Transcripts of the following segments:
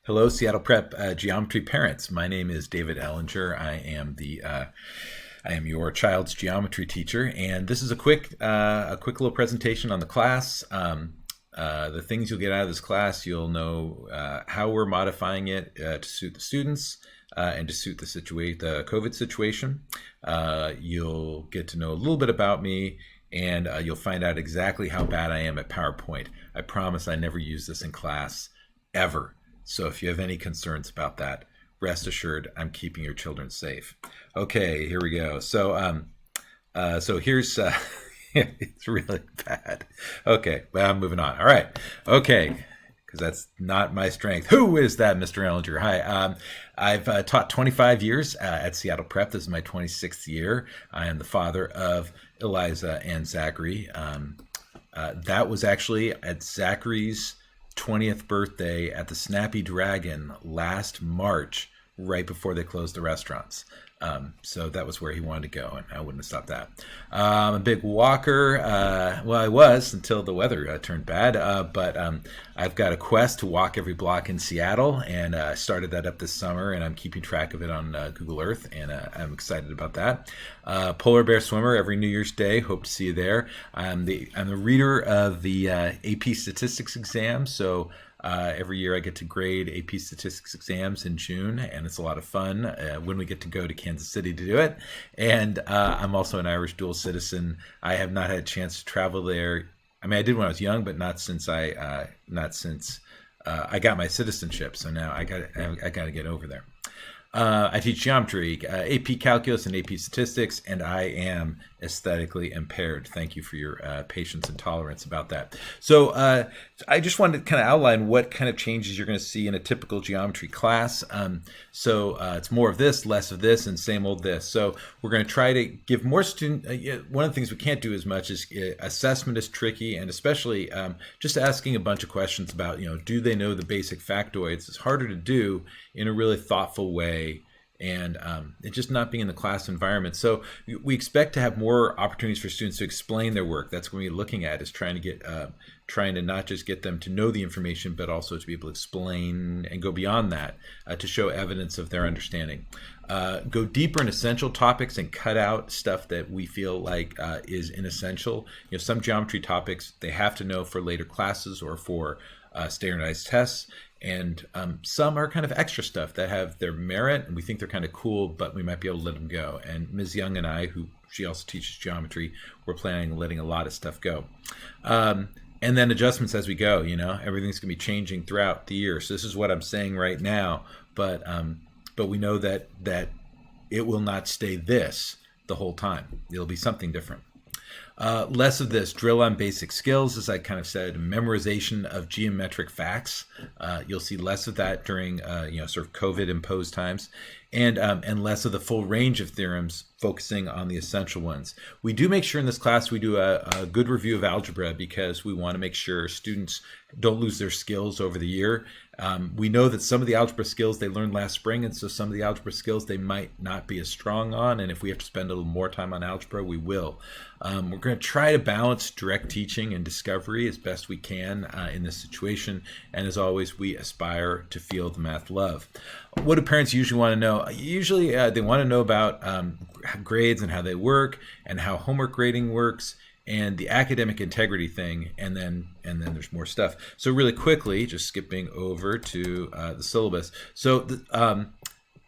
Hello, Seattle Prep geometry parents. My name is David Ellinger. I am your child's geometry teacher, and this is a quick little presentation on the class. The things you'll get out of this class, you'll know how we're modifying it to suit the students and to suit the COVID situation. You'll get to know a little bit about me, and you'll find out exactly how bad I am at PowerPoint. I promise I never use this in class ever. So if you have any concerns about that, rest assured I'm keeping your children safe. Okay, here we go. So here's it's really bad. Okay, well, I'm moving on. All right. Okay, because that's not my strength. Who is that, Mr. Ellinger? Hi. I've taught 25 years at Seattle Prep. This is my 26th year. I am the father of Eliza and Zachary. That was actually at Zachary's 20th birthday at the Snappy Dragon last March, right before they closed the restaurants. So that was where he wanted to go, and I wouldn't have stopped that. I'm a big walker. Well, I was until the weather turned bad, but I've got a quest to walk every block in Seattle, and I started that up this summer, and I'm keeping track of it on Google Earth, and I'm excited about that. Polar bear swimmer every New Year's Day. Hope to see you there. I'm the reader of the AP statistics exam, so every year I get to grade AP statistics exams in June, and it's a lot of fun when we get to go to Kansas City to do it. And I'm also an Irish dual citizen. I have not had a chance to travel there. I mean, I did when I was young, but not since I got my citizenship. So now I got to get over there. I teach geometry, AP calculus, and AP statistics, and I am aesthetically impaired. Thank you for your patience and tolerance about that. So I just wanted to kind of outline what kind of changes you're going to see in a typical geometry class. It's more of this, less of this, and same old this. So we're going to try to give more students. One of the things we can't do as much is assessment is tricky, and especially just asking a bunch of questions about, do they know the basic factoids? It's harder to do in a really thoughtful way, and it just not being in the class environment. So we expect to have more opportunities for students to explain their work. That's what we're looking at, is trying to not just get them to know the information, but also to be able to explain and go beyond that to show evidence of their understanding. Go deeper in essential topics and cut out stuff that we feel like is inessential. Some geometry topics they have to know for later classes or for standardized tests. And some are kind of extra stuff that have their merit, and we think they're kind of cool, but we might be able to let them go. And Ms. Young and I, she also teaches geometry, we're planning on letting a lot of stuff go. And then adjustments as we go. Everything's going to be changing throughout the year. So this is what I'm saying right now, but we know that it will not stay this the whole time. It'll be something different. Less of this, drill on basic skills, as I kind of said, memorization of geometric facts. You'll see less of that during, sort of COVID-imposed times, and less of the full range of theorems, focusing on the essential ones. We do make sure in this class we do a good review of algebra, because we want to make sure students don't lose their skills over the year. We know that some of the algebra skills they learned last spring, and so some of the algebra skills they might not be as strong on, and if we have to spend a little more time on algebra, we will. We're going to try to balance direct teaching and discovery as best we can in this situation, and as always, we aspire to feel the math love. What do parents usually want to know? Usually they want to know about grades and how they work, and how homework grading works, and the academic integrity thing, and then there's more stuff. So really quickly, just skipping over to the syllabus. So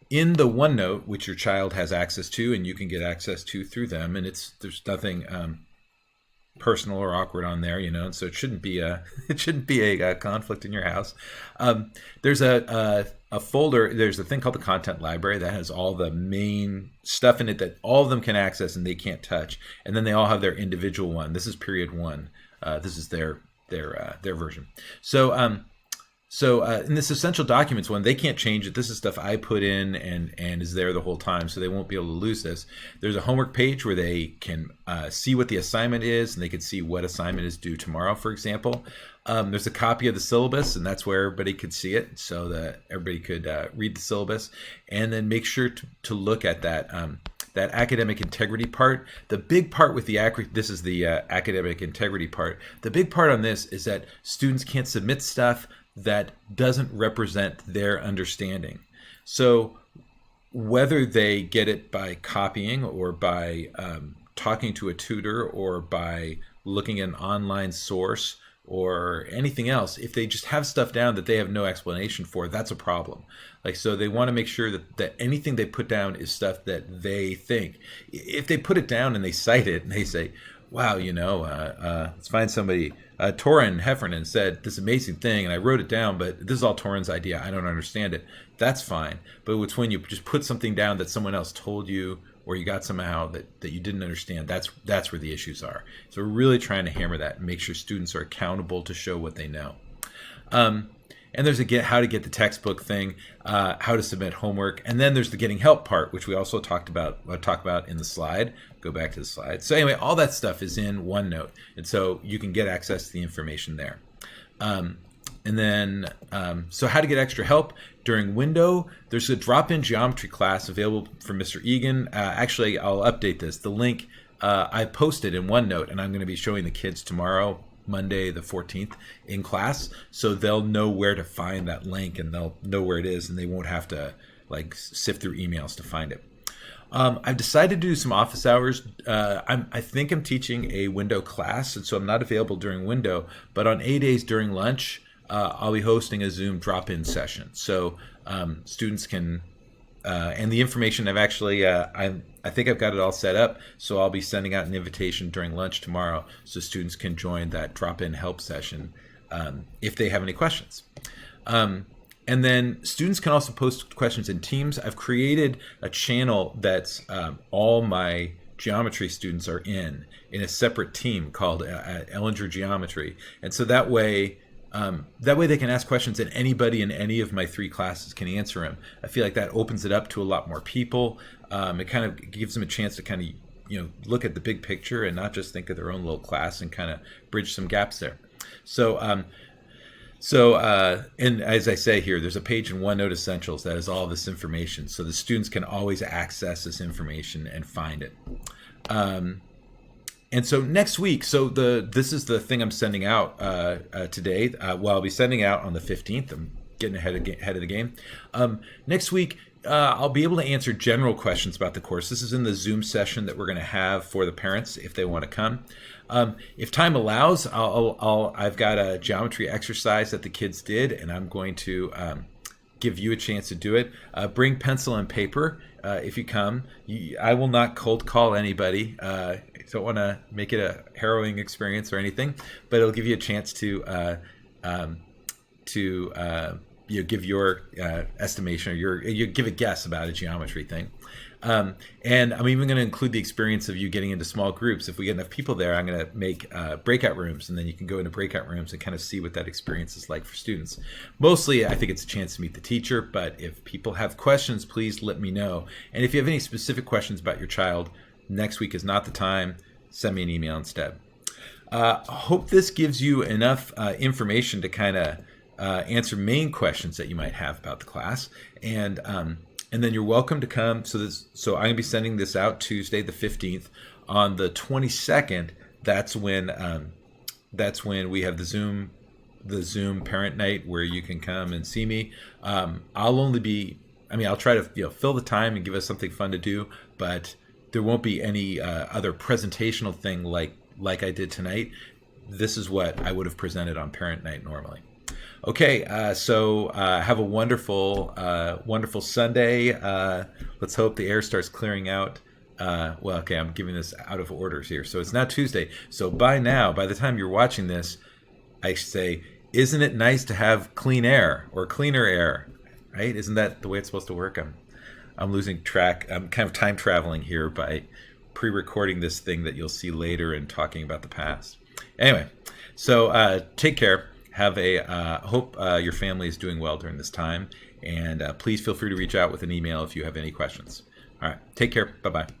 in the OneNote, which your child has access to, and you can get access to through them, and there's nothing personal or awkward on there, and so it shouldn't be a conflict in your house. There's a folder. There's a thing called the content library that has all the main stuff in it that all of them can access and they can't touch, and then they all have their individual one. This is period one. This is their version. So in this essential documents one, they can't change it. This is stuff I put in and is there the whole time, so they won't be able to lose this. There's a homework page where they can see what the assignment is, and they can see what assignment is due tomorrow, for example. There's a copy of the syllabus, and that's where everybody could see it, so that everybody could read the syllabus, and then make sure to look at that academic integrity part. The big part with this is the academic integrity part. The big part on this is that students can't submit stuff that doesn't represent their understanding. So whether they get it by copying or by talking to a tutor or by looking at an online source or anything else, if they just have stuff down that they have no explanation for, that's a problem. Like, so they want to make sure that anything they put down is stuff that they think. If they put it down and they cite it and they say, wow, let's find somebody, Torrin Heffernan said this amazing thing and I wrote it down, but this is all Torrin's idea, I don't understand it. That's fine. But it's when you just put something down that someone else told you or you got somehow that you didn't understand, that's where the issues are. So we're really trying to hammer that and make sure students are accountable to show what they know. And there's how to get the textbook thing, how to submit homework, and then there's the getting help part, which we also talk about in the slide. Go back to the slide. So anyway, all that stuff is in OneNote, and so you can get access to the information there. And then, so how to get extra help during window. There's a drop-in geometry class available for Mr. Egan. Actually, I'll update this. The link I posted in OneNote, and I'm going to be showing the kids tomorrow, Monday the 14th, in class, so they'll know where to find that link and they'll know where it is and they won't have to like sift through emails to find it. I've decided to do some office hours. I think I'm teaching a window class, and so I'm not available during window, but on A days during lunch, I'll be hosting a Zoom drop-in session. So students can, and the information I've actually, I think I've got it all set up. So I'll be sending out an invitation during lunch tomorrow so students can join that drop-in help session if they have any questions. And then students can also post questions in Teams. I've created a channel that's all my geometry students are in a separate team called Ellinger Geometry. And so that way they can ask questions and anybody in any of my 3 classes can answer them. I feel like that opens it up to a lot more people. It kind of gives them a chance to kind of, look at the big picture and not just think of their own little class and kind of bridge some gaps there. So, and as I say here, there's a page in OneNote Essentials that has all this information, so the students can always access this information and find it. And so next week, this is the thing I'm sending out today. Well, I'll be sending out on the 15th. I'm getting ahead of the game. Next week, I'll be able to answer general questions about the course. This is in the Zoom session that we're going to have for the parents if they want to come. If time allows, I've got a geometry exercise that the kids did, and I'm going to give you a chance to do it. Bring pencil and paper if you come. I will not cold call anybody. I don't want to make it a harrowing experience or anything, but it'll give you a chance to give your estimation or you give a guess about a geometry thing. And I'm even going to include the experience of you getting into small groups. If we get enough people there, I'm going to make breakout rooms, and then you can go into breakout rooms and kind of see what that experience is like for students. Mostly, I think it's a chance to meet the teacher, but if people have questions, please let me know. And if you have any specific questions about your child, next week is not the time. Send me an email instead. Hope this gives you enough information to kind of answer main questions that you might have about the class, and then you're welcome to come. So I'm going to be sending this out Tuesday the 15th. On the 22nd, that's when we have the Zoom parent night where you can come and see me. I'll try to fill the time and give us something fun to do, but there won't be any other presentational thing like I did tonight. This is what I would have presented on parent night normally. Okay, so have a wonderful Sunday. Let's hope the air starts clearing out. I'm giving this out of orders here. So it's now Tuesday. So by the time you're watching this, I say, isn't it nice to have clean air or cleaner air, right? Isn't that the way it's supposed to work? I'm losing track. I'm kind of time traveling here by pre-recording this thing that you'll see later and talking about the past. Anyway, so take care. Hope your family is doing well during this time, and please feel free to reach out with an email if you have any questions. All right, take care. Bye-bye.